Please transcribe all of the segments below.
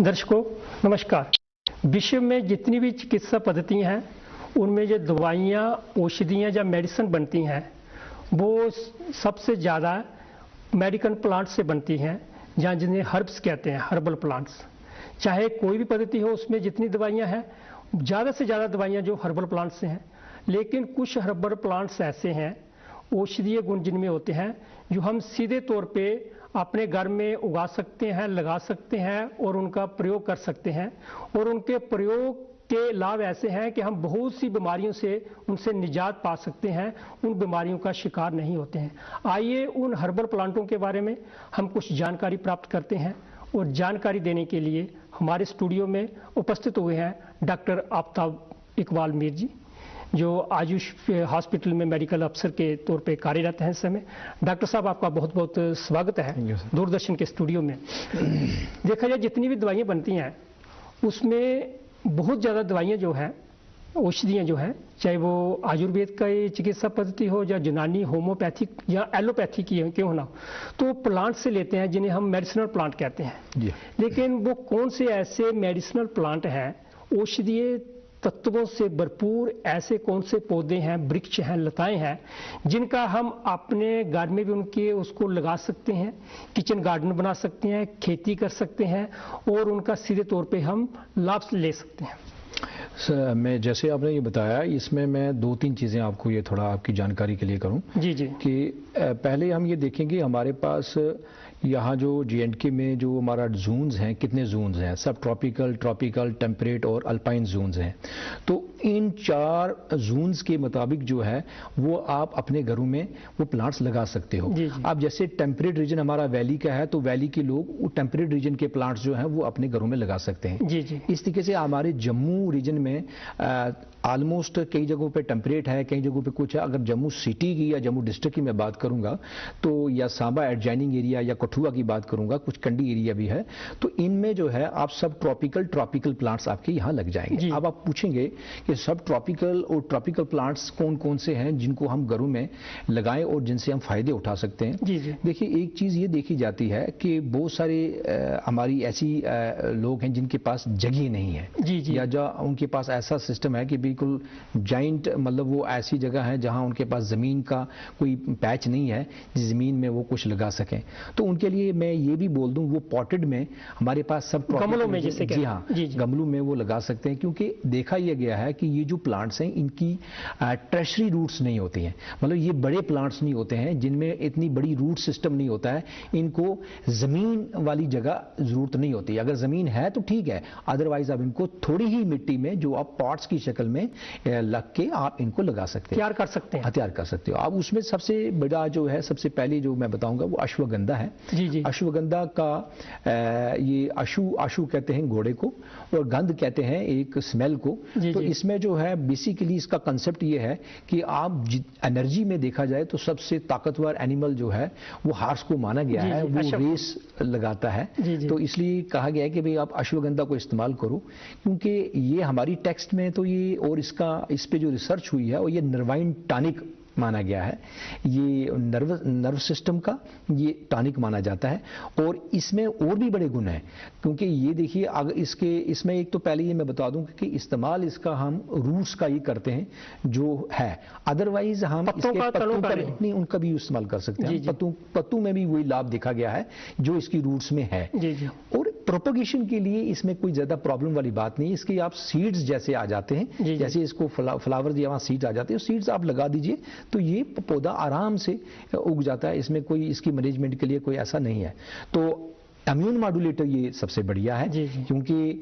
दर्शकों नमस्कार। विश्व में जितनी भी चिकित्सा पद्धतियां हैं उनमें जो दवाइयां, औषधियां या मेडिसिन बनती हैं वो सबसे ज़्यादा मेडिकल प्लांट से बनती हैं, जहाँ जिन्हें हर्ब्स कहते हैं, हर्बल प्लांट्स। चाहे कोई भी पद्धति हो, उसमें जितनी दवाइयाँ हैं, ज़्यादा से ज़्यादा दवाइयाँ जो हर्बल प्लांट से हैं। लेकिन कुछ हर्बल प्लांट्स ऐसे हैं, औषधीय गुण जिनमें होते हैं, जो हम सीधे तौर पे अपने घर में उगा सकते हैं, लगा सकते हैं और उनका प्रयोग कर सकते हैं। और उनके प्रयोग के लाभ ऐसे हैं कि हम बहुत सी बीमारियों से उनसे निजात पा सकते हैं, उन बीमारियों का शिकार नहीं होते हैं। आइए उन हर्बल प्लांटों के बारे में हम कुछ जानकारी प्राप्त करते हैं। और जानकारी देने के लिए हमारे स्टूडियो में उपस्थित हुए हैं डॉक्टर आफताब इकबाल मीर जी, जो आयुष हॉस्पिटल में मेडिकल अफसर के तौर पे कार्यरत हैं इस समय। डॉक्टर साहब, आपका बहुत बहुत स्वागत है दूरदर्शन के स्टूडियो में। देखा जाए जितनी भी दवाइयाँ बनती हैं उसमें बहुत ज़्यादा दवाइयाँ जो हैं, औषधियाँ जो हैं, चाहे वो आयुर्वेद का चिकित्सा पद्धति हो या यूनानी, होम्योपैथिक या एलोपैथिक की क्यों ना, तो प्लांट से लेते हैं जिन्हें हम मेडिसिनल प्लांट कहते हैं। लेकिन वो कौन से ऐसे मेडिसिनल प्लांट हैं, औषधीय तत्वों से भरपूर ऐसे कौन से पौधे हैं, वृक्ष हैं, लताएं हैं, जिनका हम अपने घर में भी उनके उसको लगा सकते हैं, किचन गार्डन बना सकते हैं, खेती कर सकते हैं और उनका सीधे तौर पे हम लाभ ले सकते हैं। सर, मैं जैसे आपने ये बताया, इसमें मैं दो तीन चीज़ें आपको ये थोड़ा आपकी जानकारी के लिए करूं। जी जी। कि पहले हम ये देखेंगे हमारे पास यहाँ जो J&K में जो हमारा जोन्स हैं, कितने जोन्स हैं, सब ट्रॉपिकल, ट्रॉपिकल, टेम्परेट और अल्पाइन जोन्स हैं। तो इन 4 जोन्स के मुताबिक जो है वो आप अपने घरों में वो प्लांट्स लगा सकते हो। जी जी। आप जैसे टेम्परेट रीजन हमारा वैली का है, तो वैली के लोग वो टेम्परेट रीजन के प्लांट्स जो हैं वो अपने घरों में लगा सकते हैं। जी जी। इस तरीके से हमारे जम्मू रीजन में ऑलमोस्ट कई जगहों पे टेम्परेट है, कई जगहों पे कुछ है। अगर जम्मू सिटी की या जम्मू डिस्ट्रिक्ट की मैं बात करूंगा तो, या सांबा एडजॉइनिंग एरिया या कठुआ की बात करूंगा, कुछ कंडी एरिया भी है, तो इनमें जो है आप सब ट्रॉपिकल प्लांट्स आपके यहाँ लग जाएंगे। अब आप पूछेंगे कि सब ट्रॉपिकल और ट्रॉपिकल प्लांट्स कौन कौन से हैं जिनको हम घरों में लगाएं और जिनसे हम फायदे उठा सकते हैं। जी जी। देखिए, एक चीज ये देखी जाती है कि बहुत सारे हमारी ऐसी लोग हैं जिनके पास जगह नहीं है। जी जी। या जो उनके पास ऐसा सिस्टम है कि बिल्कुल जाइंट, मतलब वो ऐसी जगह है जहां उनके पास जमीन का कोई पैच नहीं है जिस जमीन में वो कुछ लगा सकें। तो उनके लिए मैं ये भी बोल दूं, वो पॉटेड में हमारे पास सब गमलों में, जैसे जी हाँ, गमलों में वो लगा सकते हैं। क्योंकि देखा यह गया है कि ये जो प्लांट्स हैं इनकी ट्रेशरी रूट्स नहीं होती हैं, मतलब ये बड़े प्लांट्स नहीं होते हैं जिनमें इतनी बड़ी रूट सिस्टम नहीं होता है। इनको जमीन वाली जगह जरूरत नहीं होती। अगर जमीन है तो ठीक है, अदरवाइज आप इनको थोड़ी ही मिट्टी में जो आप पॉट्स की शक्ल में लग के आप इनको लगा सकते हैं, तैयार कर सकते हैं। तैयार कर सकते हो। अब उसमें सबसे बड़ा जो है, सबसे पहले जो मैं बताऊंगा वो अश्वगंधा है। जी जी। अश्वगंधा का ये आशु कहते हैं घोड़े को, और गंध कहते हैं एक स्मेल को। तो इसमें जो है बेसिकली इसका कंसेप्ट ये है कि आप एनर्जी में देखा जाए तो सबसे ताकतवर एनिमल जो है वो हार्स को माना गया है, वो रेस लगाता है। तो इसलिए कहा गया है कि भाई आप अश्वगंधा को इस्तेमाल करो, क्योंकि ये हमारी टेक्स्ट में तो ये, और इस पे जो रिसर्च हुई है, और ये नर्वाइन टॉनिक माना गया है। ये नर्व सिस्टम का ये टॉनिक माना जाता है। और इसमें और भी बड़े गुण हैं, क्योंकि ये देखिए, अगर इसमें एक तो पहले ये मैं बता दूं कि इस्तेमाल इसका हम रूट्स का ही करते हैं जो है, अदरवाइज हम इसके पत्तों का नहीं, उनका भी इस्तेमाल कर सकते हैं। पत्तों में भी वही लाभ देखा गया है जो इसकी रूट्स में है। और प्रोपगेशन के लिए इसमें कोई ज्यादा प्रॉब्लम वाली बात नहीं है। इसके आप सीड्स जैसे आ जाते हैं, जैसे इसको फ्लावर या सीड्स आ जाते हैं, सीड्स आप लगा दीजिए तो ये पौधा आराम से उग जाता है। इसमें कोई इसकी मैनेजमेंट के लिए कोई ऐसा नहीं है। तो इम्यून मॉड्यूलेटर ये सबसे बढ़िया है, क्योंकि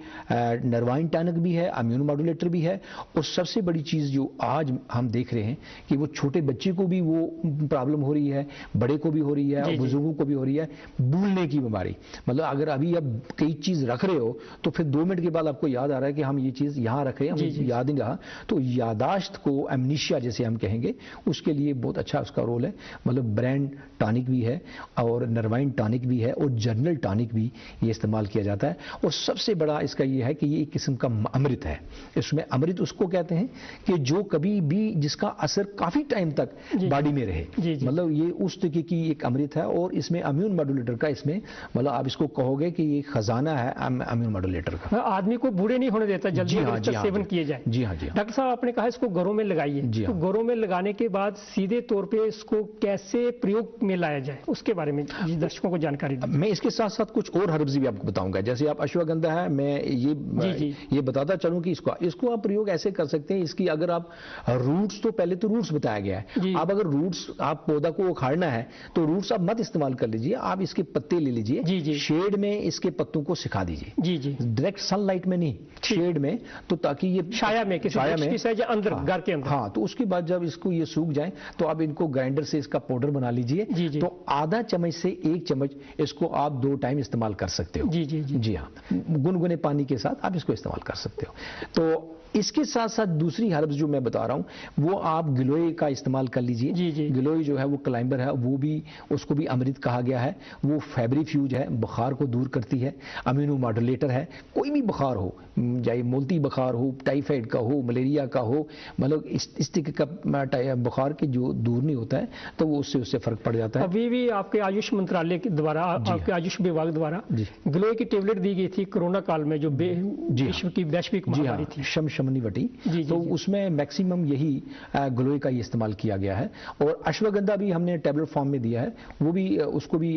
नर्वाइन टॉनिक भी है, इम्यून मॉड्यूलेटर भी है। और सबसे बड़ी चीज जो आज हम देख रहे हैं कि वो छोटे बच्चे को भी वो प्रॉब्लम हो रही है, बड़े को भी हो रही है, बुजुर्गों को भी हो रही है, भूलने की बीमारी। मतलब अगर अभी आप कई चीज रख रहे हो तो फिर 2 मिनट के बाद आपको याद आ रहा है कि हम ये चीज यहाँ रख रहे हैं, हमें याद नहीं रहा। तो यादाश्त को, एमनीशिया जैसे हम कहेंगे, उसके लिए बहुत अच्छा उसका रोल है। मतलब ब्रेन टॉनिक भी है और नर्वाइन टॉनिक भी है और जर्नल टॉनिक भी ये इस्तेमाल किया जाता है। और सबसे बड़ा इसका ये है कि ये एक किस्म का अमृत है। इसमें अमृत उसको कहते हैं कि जो कभी भी जिसका असर काफी टाइम तक बॉडी में रहे, मतलब ये उस तरीके की एक अमृत है। और इसमें इम्यून मॉड्यूलेटर का, इसमें मतलब आप इसको कहोगे कि ये खजाना है इम्यून मॉड्यूलेटर का। आदमी को बूढ़े नहीं होने देता जल्दी इसका सेवन किया जाए। जी हाँ, जी हाँ। डॉक्टर साहब आपने कहा इसको घरों में लगाइए, तो घरों में लगाने के बाद सीधे तौर पे इसको कैसे प्रयोग में लाया जाए उसके बारे में दर्शकों को जानकारी दें। मैं इसके साथ साथ कुछ और हर्ब्स भी आपको बताऊंगा। जैसे आप अश्वगंधा है, मैं ये बताता चलूं कि इसको आप प्रयोग ऐसे कर सकते हैं। इसकी अगर आप रूट्स, तो पहले तो रूट्स बताया गया है। आप अगर रूट्स, आप पौधा को उखाड़ना है तो रूट्स आप मत इस्तेमाल कर लीजिए, आप इसके पत्ते ले लीजिए, शेड में इसके पत्तों को सिखा दीजिए, डायरेक्ट सनलाइट में नहीं, शेड में, तो ताकि ये छाया में अंदर घर के अंदर। हाँ, तो उसके बाद जब इसको ये सूख जाए तो आप इनको ग्राइंडर से इसका पाउडर बना लीजिए। तो आधा चम्मच से 1 चम्मच इसको आप 2 टाइम इस्तेमाल कर सकते हो। जी हाँ, गुनगुने पानी के साथ आप इसको इस्तेमाल कर सकते हो। तो इसके साथ साथ दूसरी हर्ब्स जो मैं बता रहा हूं वो आप गिलोय का इस्तेमाल कर लीजिए। गिलोय जो है वो क्लाइंबर है, वो भी, उसको भी अमृत कहा गया है। वो फेब्रिफ्यूज है, बुखार को दूर करती है, इम्यूनो मॉड्यूलेटर है। कोई भी बुखार हो, चाहे मोल्टी बुखार हो, टाइफाइड का हो, मलेरिया का हो, मतलब इस तरीके का बुखार के जो दूर नहीं होता है तो वो उससे फर्क पड़ जाता है। अभी भी आपके आयुष मंत्रालय के द्वारा, आपके आयुष विभाग द्वारा गिलोय की टेबलेट दी गई थी कोरोना काल में, जो विश्व की वैश्विक महामारी थी, शमनीवटी। तो उसमें मैक्सिमम यही गिलोय का इस्तेमाल किया गया है। और अश्वगंधा भी हमने टेबलेट फॉर्म में दिया है, वो भी, उसको भी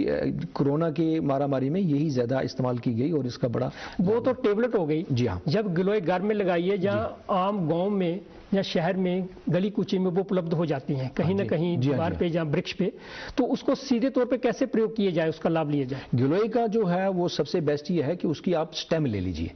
कोरोना के मारामारी में यही ज्यादा इस्तेमाल की गई। और इसका बड़ा, वो तो टेबलेट हो गई। जी हाँ। जब गिलोय घर में लगाइए, जहाँ आम गांव में या शहर में गली कूची में वो उपलब्ध हो जाती हैं, कहीं ना कहीं दीवार पे या वृक्ष पे, तो उसको सीधे तौर पे कैसे प्रयोग किया जाए, उसका लाभ लिया जाए। गिलोय का जो है वो सबसे बेस्ट ये है कि उसकी आप स्टेम ले लीजिए,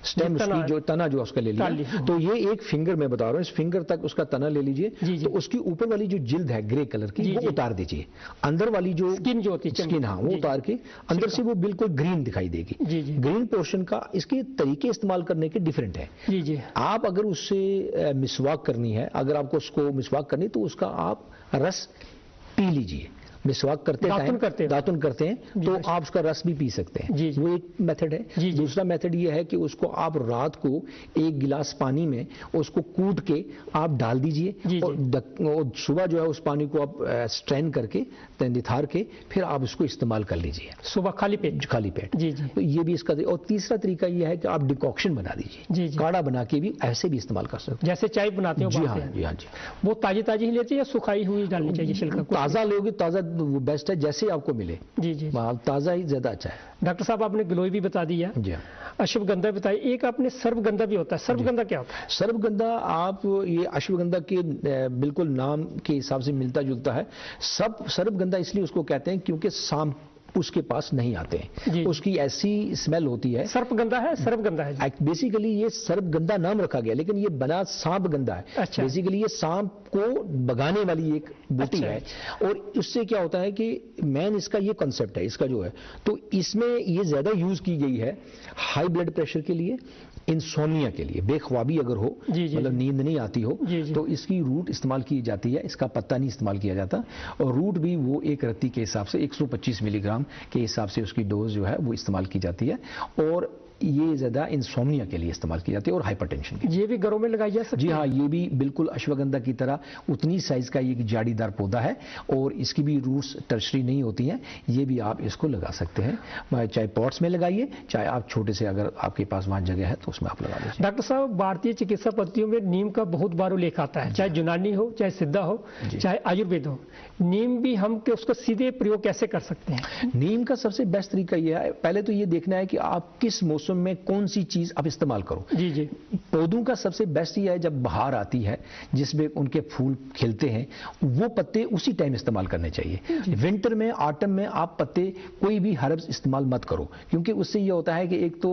स्टेम, उसकी जो तना जो उसका ले लिया, तो ये एक फिंगर मैं बता रहा हूँ, इस फिंगर तक उसका तना ले लीजिए। तो उसकी ऊपर वाली जो जिल्द है ग्रे कलर की, वो उतार दीजिए। अंदर वाली जो स्किन जो होती है, स्किन, हाँ, वो उतार के अंदर से वो बिल्कुल ग्रीन दिखाई देगी। ग्रीन पोर्शन का इसके तरीके इस्तेमाल करने के डिफरेंट है। आप अगर उससे मिसवाक करनी है, अगर आपको उसको मिसवाक करनी, तो उसका आप रस पी लीजिए। मिसवाक करते हैं, दातुन करते हैं, तो आप उसका रस भी पी सकते हैं। वो एक मेथड है। दूसरा मेथड ये है कि उसको आप रात को 1 गिलास पानी में उसको कूट के आप डाल दीजिए, और सुबह जो है उस पानी को आप स्ट्रेन करके, निथार के, फिर आप उसको इस्तेमाल कर लीजिए सुबह खाली पेट। तो ये भी इसका। और तीसरा तरीका ये है कि आप डिकॉक्शन बना दीजिए, काढ़ा बना के भी ऐसे भी इस्तेमाल कर सकते हैं, जैसे चाय बनाते हो। जी हाँ, जी हाँ, जी। वो ताजी ही लेते हैं या सुखाई हुई डालनी चाहिए छिलका? ताजा लोगे, ताजा वो बेस्ट है, जैसे आपको मिले। ताजा ही ज्यादा अच्छा है। डॉक्टर साहब आपने गिलोय भी बता दिया, अश्वगंधा बताई, एक आपने सर्वगंधा भी होता है। सर्वगंधा क्या होता है? सर्वगंधा, आप ये अश्वगंधा के बिल्कुल नाम के हिसाब से मिलता जुलता है। सर्वगंधा इसलिए उसको कहते हैं क्योंकि सांप उसके पास नहीं आते हैं, उसकी ऐसी स्मेल होती है। सर्पगंधा है, सर्वगंधा है। बेसिकली ये सर्वगंधा नाम रखा गया, लेकिन ये बना सांप गंधा है। अच्छा। बेसिकली ये सांप को भगाने वाली एक बूटी है। और उससे क्या होता है कि मेन इसका ये कॉन्सेप्ट है, इसका जो है, तो इसमें ये ज्यादा यूज की गई है हाई ब्लड प्रेशर के लिए, इंसोमिया के लिए, बेख्वाबी अगर हो, मतलब नींद नहीं आती हो, तो इसकी रूट इस्तेमाल की जाती है, इसका पत्ता नहीं इस्तेमाल किया जाता। और रूट भी वो एक रत्ती के हिसाब से 125 मिलीग्राम के हिसाब से उसकी डोज जो है वो इस्तेमाल की जाती है। और ये ज्यादा इंसोमिया के लिए इस्तेमाल की जाती है और हाइपरटेंशन के लिए। ये भी घरों में लगाई जा सकती है? जी हाँ, ये भी बिल्कुल अश्वगंधा की तरह उतनी साइज का एक जाड़ीदार पौधा है, और इसकी भी रूट्स टर्शरी नहीं होती हैं। ये भी आप इसको लगा सकते हैं, चाहे पॉट्स में लगाइए, चाहे आप छोटे से, अगर आपके पास वहां जगह है तो उसमें आप लगा लीजिए। डॉक्टर साहब, भारतीय चिकित्सा पद्धतियों में नीम का बहुत बार उल्लेख आता है, चाहे यूनानी हो, चाहे सिद्धा हो, चाहे आयुर्वेद हो। नीम भी हम उसको सीधे प्रयोग कैसे कर सकते हैं? नीम का सबसे बेस्ट तरीका यह है, पहले तो ये देखना है कि आप किस मौसम में कौन सी चीज आप इस्तेमाल करो। पौधों का सबसे बेस्ट यह है जब बहार आती है, जिसमें उनके फूल खिलते हैं, वो पत्ते उसी टाइम इस्तेमाल करने चाहिए। विंटर में, ऑटम में आप पत्ते कोई भी हर्ब्स इस्तेमाल मत करो, क्योंकि उससे यह होता है कि एक तो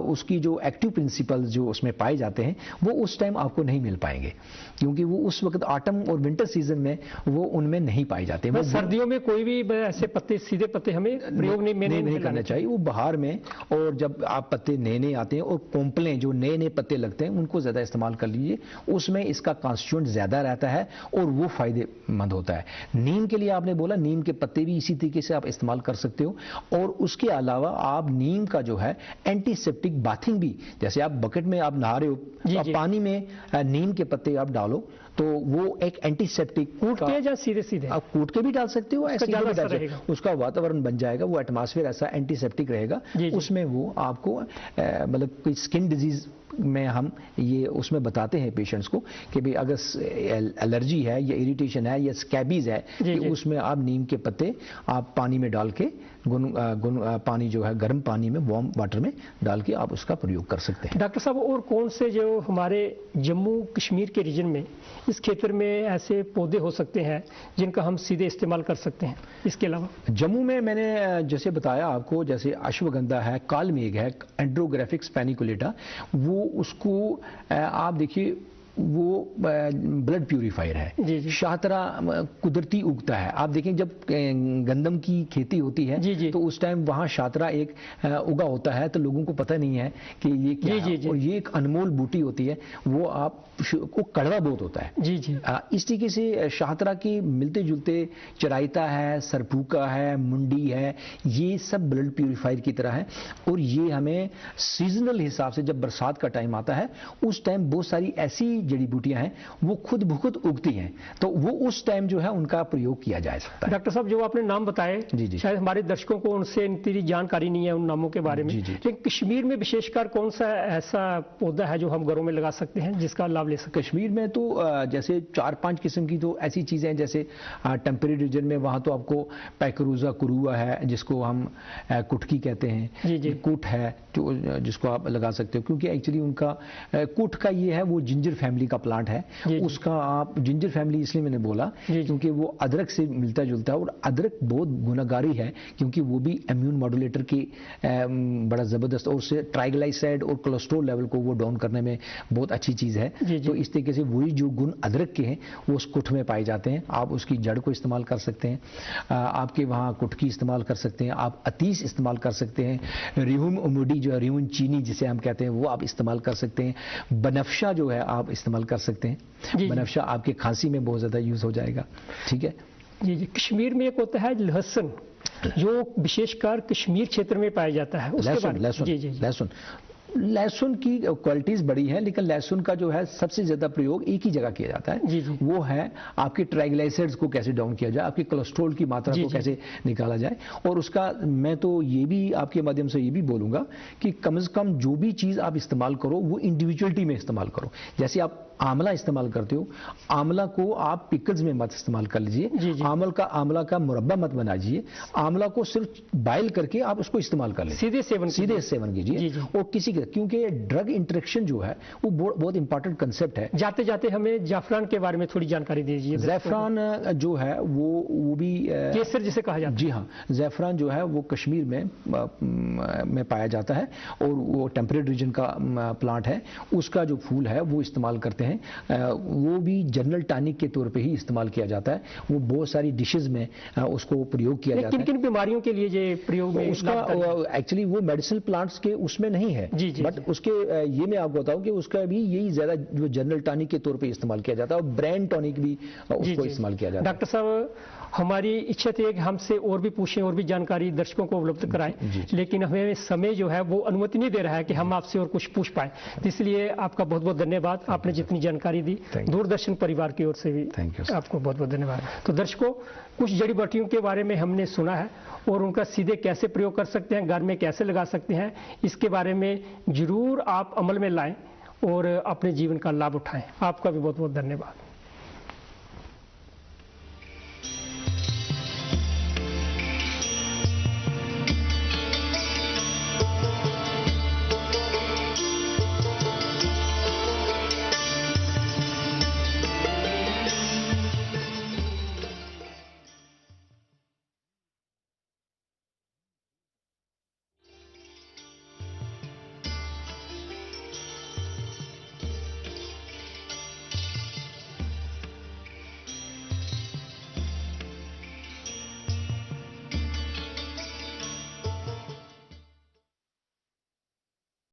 उसकी जो एक्टिव प्रिंसिपल्स जो उसमें पाए जाते हैं वो उस टाइम आपको नहीं मिल पाएंगे, क्योंकि वो उस वक्त ऑटम और विंटर सीजन में वो उनमें नहीं पाए जाते। वो सर्दियों में कोई भी ऐसे पत्ते, सीधे पत्ते हमें प्रयोग नहीं करना चाहिए। वो बहार में, और जब आप पत्ते नए नए आते हैं और पोंपलें जो नए नए पत्ते लगते हैं उनको ज़्यादा इस्तेमाल कर लीजिए, उसमें इसका कॉन्स्टिट्यूएंट ज़्यादा रहता है और वो फ़ायदेमंद होता है। नीम के लिए आपने बोला, नीम के पत्ते भी इसी तरीके से आप इस्तेमाल कर सकते हो। और उसके अलावा आप नीम का जो है एंटीसेप्टिक बाथिंग भी, जैसे आप बकेट में आप नहा रहे हो, तो आप पानी में नीम के पत्ते आप डालो तो वो एक एंटीसेप्टिक, कूट के या सीधे सीधे आप कूट के भी डाल सकते हो, ऐसे भी डाल सकते हो, उसका वातावरण बन जाएगा, वो एटमॉस्फेयर ऐसा एंटीसेप्टिक रहेगा, उसमें वो आपको मतलब कोई स्किन डिजीज में हम ये उसमें बताते हैं पेशेंट्स को कि भाई अगर एलर्जी है या इरिटेशन है या स्कैबीज है कि उसमें आप नीम के पत्ते आप पानी में डाल के पानी जो है गर्म पानी में वार्म वाटर में डाल के आप उसका प्रयोग कर सकते हैं। डॉक्टर साहब, और कौन से जो हमारे जम्मू कश्मीर के रीजन में इस क्षेत्र में ऐसे पौधे हो सकते हैं जिनका हम सीधे इस्तेमाल कर सकते हैं? इसके अलावा जम्मू में मैंने जैसे बताया आपको, जैसे अश्वगंधा है, कालमेघ है, एंड्रोग्राफिक्स पैनिकुलेटा, वो उसको आप देखिए वो ब्लड प्यूरिफायर है। शाहतरा कुदरती उगता है, आप देखें जब गंदम की खेती होती है तो उस टाइम वहां शाहतरा एक उगा होता है, तो लोगों को पता नहीं है कि ये क्या है, और ये एक अनमोल बूटी होती है, वो आप को कड़वा बहुत होता है। इस तरीके से शाहतरा के मिलते जुलते चराइता है, सरपूका है, मुंडी है, ये सब ब्लड प्यूरिफायर की तरह है। और ये हमें सीजनल हिसाब से जब बरसात का टाइम आता है उस टाइम बहुत सारी ऐसी जड़ी बूटियां हैं वो खुद ब खुद उगती हैं, तो वो उस टाइम जो है उनका प्रयोग किया जा सकता है। डॉक्टर साहब, जो आपने नाम बताए, शायद हमारे दर्शकों को उनसे इतनी जानकारी नहीं है उन नामों के बारे में, लेकिन कश्मीर में विशेषकर कौन सा ऐसा पौधा है जो हम घरों में लगा सकते हैं जिसका लाभ ले सकते हैं? कश्मीर में तो जैसे 4-5 किस्म की तो ऐसी चीजें हैं, जैसे टेम्परेरी रीजन में वहां तो आपको पैकरूजा कुरुआ है जिसको हम कुटकी कहते हैं, कुट है जो जिसको आप लगा सकते हो, क्योंकि एक्चुअली उनका कुट का ये है वो जिंजर फैमिली का प्लांट है, उसका आप जिंजर फैमिली इसलिए मैंने बोला क्योंकि वो अदरक से मिलता जुलता है, और अदरक बहुत गुनाकारी है क्योंकि वो भी इम्यून मॉड्यूलेटर की बड़ा जबरदस्त, और उससे ट्राइग्लाइसाइड और कोलेस्ट्रॉल लेवल को वो डाउन करने में बहुत अच्छी चीज है। तो इस तरीके से वही जो गुण अदरक के हैं वो उस कुट में पाए जाते हैं, आप उसकी जड़ को इस्तेमाल कर सकते हैं, आपके वहाँ कुटकी इस्तेमाल कर सकते हैं, आप अतीस इस्तेमाल कर सकते हैं, रिहुम उमुडी जो है रिहुन चीनी जिसे हम कहते हैं वो आप इस्तेमाल कर सकते हैं, बनफशा जो है आप इस्तेमाल कर सकते हैं, बनफशा आपके खांसी में बहुत ज्यादा यूज हो जाएगा। ठीक है जी। कश्मीर में एक होता है लहसुन जो विशेषकर कश्मीर क्षेत्र में पाया जाता है, लहसुन लहसुन की क्वालिटीज बड़ी हैं, लेकिन लहसुन का जो है सबसे ज्यादा प्रयोग एक ही जगह किया जाता है, वो है आपके ट्राइग्लाइसराइड्स को कैसे डाउन किया जाए, आपके कोलेस्ट्रॉल की मात्रा को कैसे निकाला जाए। और उसका मैं तो ये भी आपके माध्यम से ये भी बोलूंगा कि कम से कम जो भी चीज आप इस्तेमाल करो वो इंडिविजुअलिटी में इस्तेमाल करो। जैसे आप आंवला इस्तेमाल करते हो, आंवला को आप पिकल्स में मत इस्तेमाल कर लीजिए, आंवला का मुरब्बा मत बनाइए, आंवला को सिर्फ बॉयल करके आप उसको इस्तेमाल कर लीजिए, सीधे सेवन कीजिए। और किसी क्योंकि ड्रग इंटरेक्शन जो है वो बहुत इंपॉर्टेंट कंसेप्ट है। जाते जाते हमें जाफरान के बारे में थोड़ी जानकारी दीजिए। जैफरान जो है वो भी केसर जिसे कहा जाता है। जी हाँ, जैफरान जो है वो कश्मीर में पाया जाता है और वो टेम्परेट रीजन का प्लांट है, उसका जो फूल है वो इस्तेमाल करते हैं, वो भी जनरल टॉनिक के तौर पे ही इस्तेमाल किया जाता है, वो बहुत सारी डिशेज में उसको प्रयोग किया जाता है। किन-किन बीमारियों के लिए ये प्रयोग में उसका एक्चुअली वो मेडिसिनल प्लांट्स के उसमें नहीं है, बट उसके ये मैं आपको बताऊं कि उसका भी यही ज्यादा जो जनरल टॉनिक के तौर पे इस्तेमाल किया जाता है, और ब्रेन टॉनिक भी उसको इस्तेमाल किया जाता है। डॉक्टर साहब, हमारी इच्छा थी कि हमसे और भी पूछें और भी जानकारी दर्शकों को उपलब्ध कराएं, लेकिन हमें समय जो है वो अनुमति नहीं दे रहा है कि हम आपसे और कुछ पूछ पाएं, इसलिए आपका बहुत बहुत धन्यवाद। आपने जितनी जानकारी दी, दूरदर्शन परिवार की ओर से भी आपको बहुत बहुत धन्यवाद। तो दर्शकों, कुछ जड़ी बूटियों के बारे में हमने सुना है और उनका सीधे कैसे प्रयोग कर सकते हैं, घर में कैसे लगा सकते हैं, इसके बारे में जरूर आप अमल में लाएं और अपने जीवन का लाभ उठाएं। आपका भी बहुत बहुत धन्यवाद।